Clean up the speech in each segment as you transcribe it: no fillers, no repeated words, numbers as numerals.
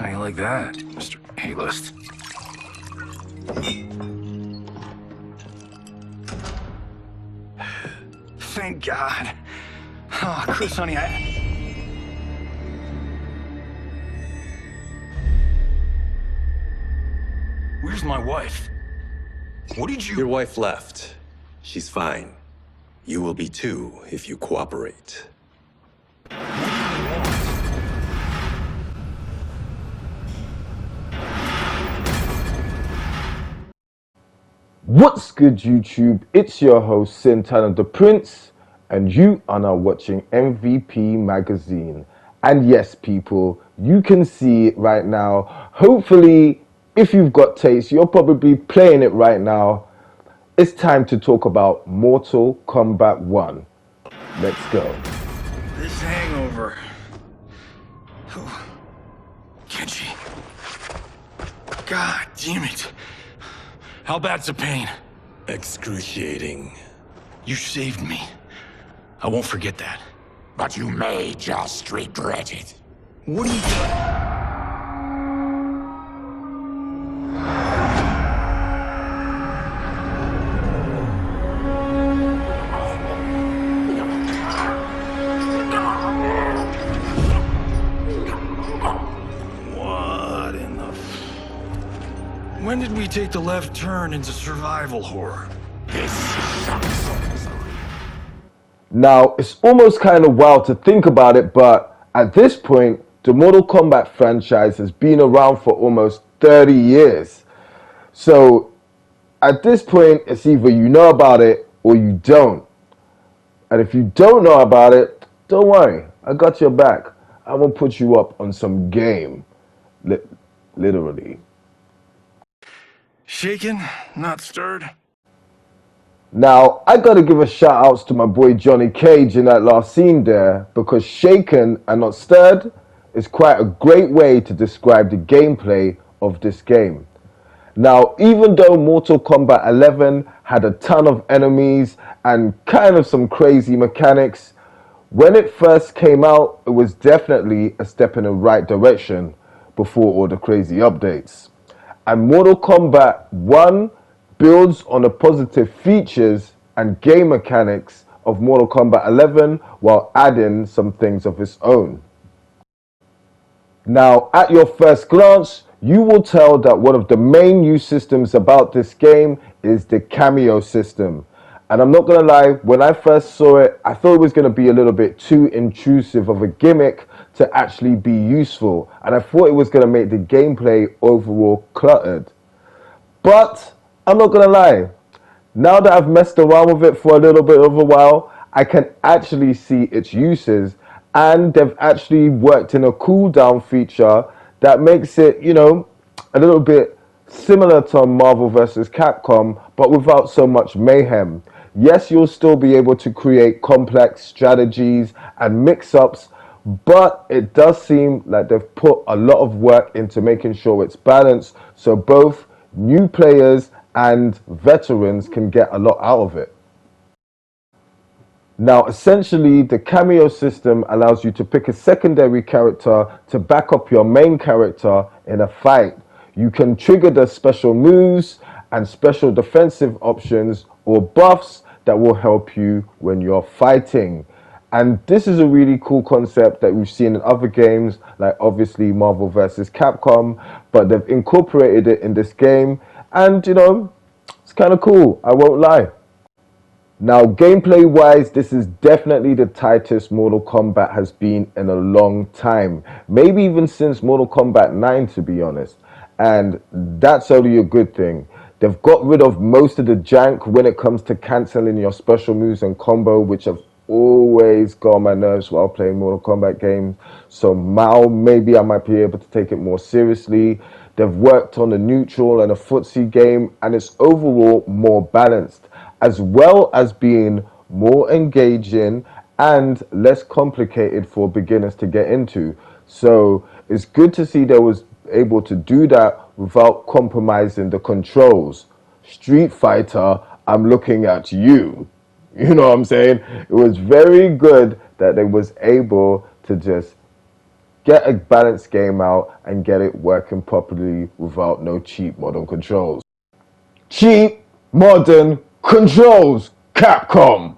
How you like that, Mr. A-list? Thank God. Oh, Chris, honey, Where's my wife? What did you... Your wife left. She's fine. You will be too, if you cooperate. What's good, YouTube? It's your host, S.H.I.N.O the Prince, and you are now watching MVP Magazine. And yes, people, you can see it right now. Hopefully, if you've got taste, you're probably playing it right now. It's time to talk about Mortal Kombat 1. Let's go. This hangover. Kenji. God damn it. How bad's the pain? Excruciating. You saved me. I won't forget that. But you may just regret it. What are you doing? What in the... When did we take the left turn into survival horror? This sucks. Now, it's almost kind of wild to think about it, but at this point, the Mortal Kombat franchise has been around for almost 30 years. So, at this point, it's either you know about it or you don't. And if you don't know about it, don't worry, I got your back. I'm gonna put you up on some game. Literally. Shaken, not stirred. Now, I gotta give a shout outs to my boy Johnny Cage in that last scene there, because shaken and not stirred is quite a great way to describe the gameplay of this game. Now, even though Mortal Kombat 11 had a ton of enemies and kind of some crazy mechanics, when it first came out, it was definitely a step in the right direction before all the crazy updates. And Mortal Kombat 1 builds on the positive features and game mechanics of Mortal Kombat 11 while adding some things of its own. Now, at your first glance, you will tell that one of the main new systems about this game is the cameo system. And I'm not gonna lie, when I first saw it, I thought it was gonna be a little bit too intrusive of a gimmick to actually be useful. And I thought it was gonna make the gameplay overall cluttered. But I'm not gonna lie, now that I've messed around with it for a little bit of a while, I can actually see its uses, and they've actually worked in a cooldown feature that makes it, you know, a little bit similar to Marvel vs. Capcom, but without so much mayhem. Yes, you'll still be able to create complex strategies and mix-ups, but it does seem like they've put a lot of work into making sure it's balanced, so both new players and veterans can get a lot out of it. Now, essentially, the cameo system allows you to pick a secondary character to back up your main character in a fight. You can trigger the special moves and special defensive options or buffs that will help you when you're fighting. And this is a really cool concept that we've seen in other games, like obviously Marvel vs. Capcom, but they've incorporated it in this game. And, you know, it's kind of cool, I won't lie. Now, gameplay-wise, this is definitely the tightest Mortal Kombat has been in a long time. Maybe even since Mortal Kombat 9, to be honest. And that's only a good thing. They've got rid of most of the jank when it comes to cancelling your special moves and combo, which have always got on my nerves while playing Mortal Kombat games. So now maybe I might be able to take it more seriously. They've worked on the neutral and a footsie game, and it's overall more balanced, as well as being more engaging and less complicated for beginners to get into. So it's good to see they was able to do that without compromising the controls. Street Fighter, I'm looking at you. You know what I'm saying? It was very good that they was able to just get a balanced game out and get it working properly without no cheap modern controls. Cheap modern controls, Capcom!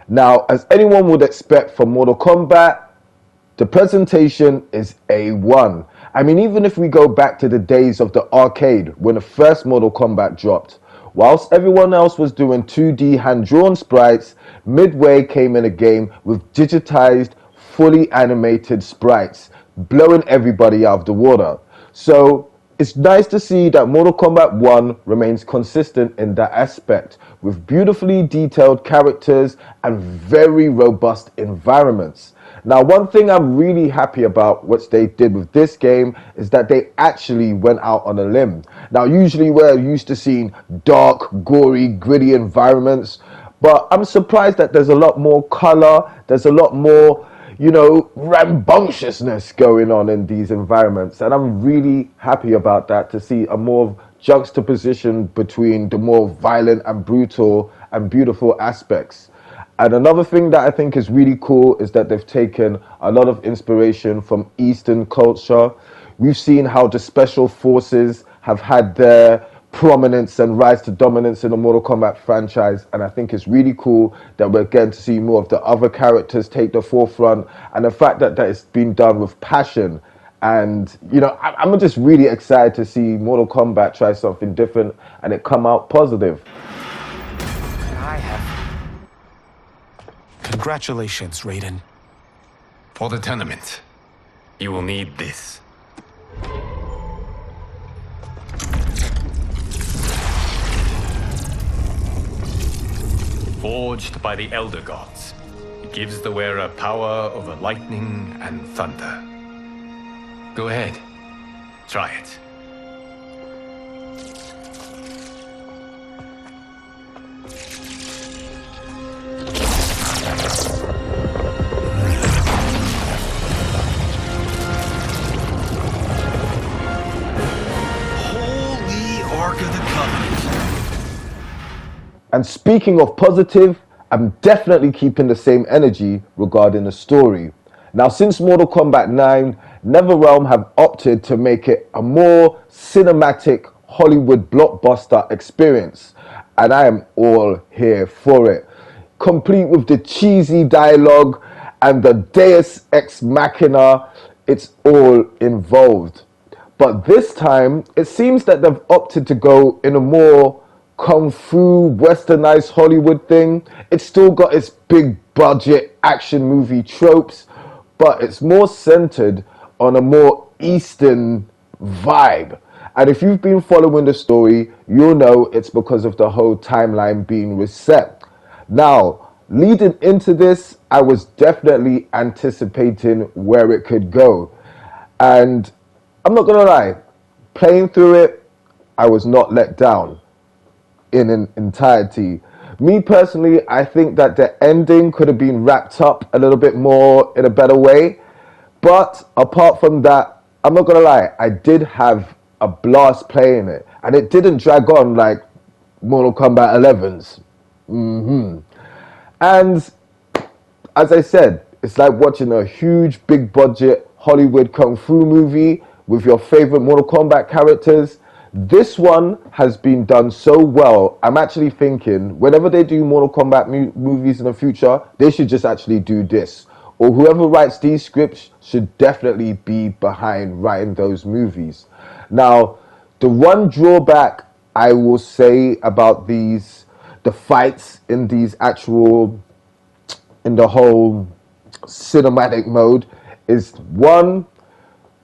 Now, as anyone would expect from Mortal Kombat, the presentation is A1. I mean, even if we go back to the days of the arcade when the first Mortal Kombat dropped, whilst everyone else was doing 2D hand-drawn sprites, Midway came in a game with digitized, fully animated sprites, blowing everybody out of the water. So it's nice to see that Mortal Kombat 1 remains consistent in that aspect, with beautifully detailed characters and very robust environments. Now, one thing I'm really happy about what they did with this game is that they actually went out on a limb. Now, usually we're used to seeing dark, gory, gritty environments, but I'm surprised that there's a lot more color, there's a lot more, rambunctiousness going on in these environments. And I'm really happy about that, to see a more juxtaposition between the more violent and brutal and beautiful aspects. And another thing that I think is really cool is that they've taken a lot of inspiration from Eastern culture. We've seen how the special forces have had their prominence and rise to dominance in the Mortal Kombat franchise, and I think it's really cool that we're getting to see more of the other characters take the forefront, and the fact that it's been done with passion. And I'm just really excited to see Mortal Kombat try something different and it come out positive. Congratulations, Raiden. For the tournament, you will need this. Forged by the Elder Gods, it gives the wearer power over lightning and thunder. Go ahead, try it. And speaking of positive, I'm definitely keeping the same energy regarding the story. Now, since Mortal Kombat 9, NetherRealm have opted to make it a more cinematic Hollywood blockbuster experience, and I am all here for it. Complete with the cheesy dialogue and the Deus Ex Machina, it's all involved. But this time, it seems that they've opted to go in a more kung fu westernized Hollywood thing. It's still got its big budget action movie tropes, but it's more centered on a more Eastern vibe. And if you've been following the story, you'll know it's because of the whole timeline being reset. Now, leading into this, I was definitely anticipating where it could go. And I'm not gonna lie, playing through it, I was not let down in an entirety. Me personally, I think that the ending could have been wrapped up a little bit more in a better way. But apart from that, I'm not gonna lie, I did have a blast playing it, and it didn't drag on like Mortal Kombat 11's. And as I said, it's like watching a huge, big budget Hollywood kung fu movie with your favorite Mortal Kombat characters. This one has been done so well. I'm actually thinking whenever they do Mortal Kombat movies in the future, they should just actually do this. Or whoever writes these scripts should definitely be behind writing those movies. Now, the one drawback I will say about the fights in these in the whole cinematic mode is one,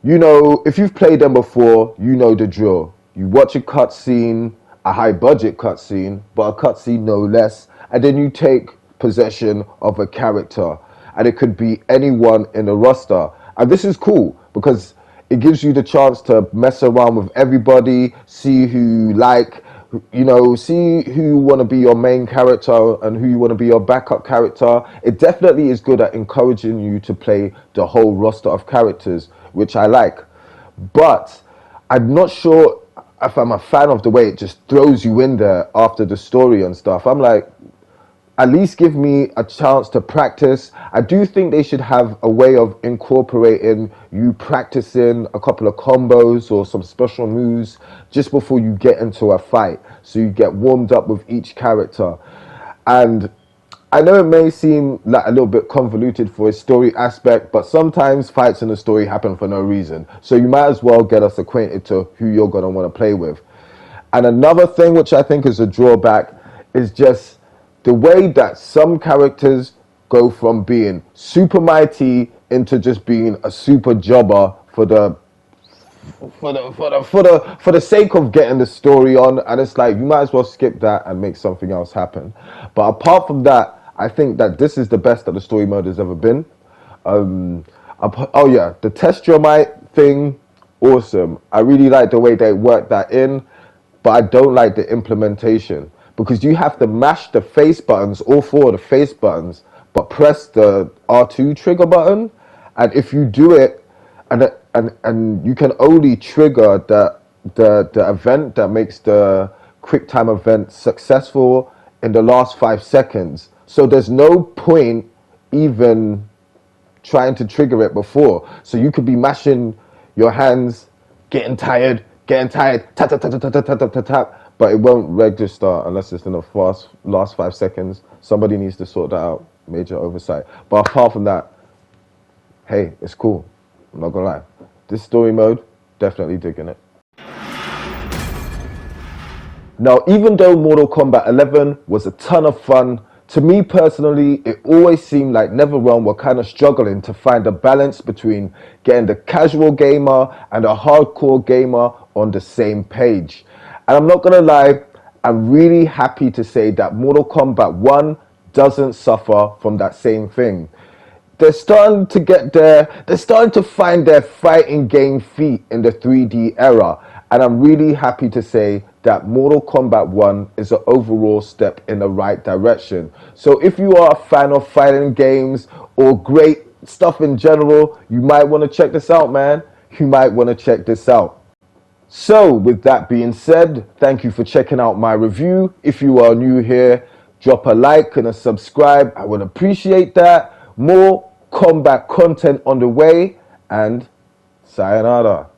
if you've played them before, you know the drill. You watch a cutscene, a high budget cutscene, but a cutscene no less, and then you take possession of a character, and it could be anyone in the roster. And this is cool because it gives you the chance to mess around with everybody, see who you like, see who you want to be your main character and who you want to be your backup character. It definitely is good at encouraging you to play the whole roster of characters, which I like. But I'm not sure if I'm a fan of the way it just throws you in there after the story and stuff. I'm like, at least give me a chance to practice. I do think they should have a way of incorporating you practicing a couple of combos or some special moves just before you get into a fight, so you get warmed up with each character. And I know it may seem like a little bit convoluted for a story aspect, but sometimes fights in a story happen for no reason. So you might as well get us acquainted to who you're going to want to play with. And another thing which I think is a drawback is just the way that some characters go from being super mighty into just being a super jobber for the sake of getting the story on, and it's like you might as well skip that and make something else happen. But apart from that, I think that this is the best that the story mode has ever been. Oh yeah, the test your might thing, awesome. I really like the way they worked that in, but I don't like the implementation because you have to mash the face buttons, all four of the face buttons, but press the R2 trigger button, and if you do it, and you can only trigger the event that makes the quick time event successful in the last 5 seconds. So there's no point even trying to trigger it before. So you could be mashing your hands, getting tired, tap, tap, tap, tap, tap, tap, tap, tap, tap, but it won't register unless it's in the last 5 seconds. Somebody needs to sort that out. Major oversight. But apart from that, hey, it's cool. I'm not gonna lie. This story mode, definitely digging it. Now, even though Mortal Kombat 11 was a ton of fun, to me personally, it always seemed like NetherRealm were kind of struggling to find a balance between getting the casual gamer and a hardcore gamer on the same page. And I'm not gonna lie, I'm really happy to say that Mortal Kombat 1 doesn't suffer from that same thing. They're starting to get there. They're starting to find their fighting game feet in the 3D era. And I'm really happy to say that Mortal Kombat 1 is an overall step in the right direction. So if you are a fan of fighting games or great stuff in general, you might want to check this out, man. You might want to check this out. So with that being said, thank you for checking out my review. If you are new here, drop a like and a subscribe. I would appreciate that. More combat content on the way, and sayonara.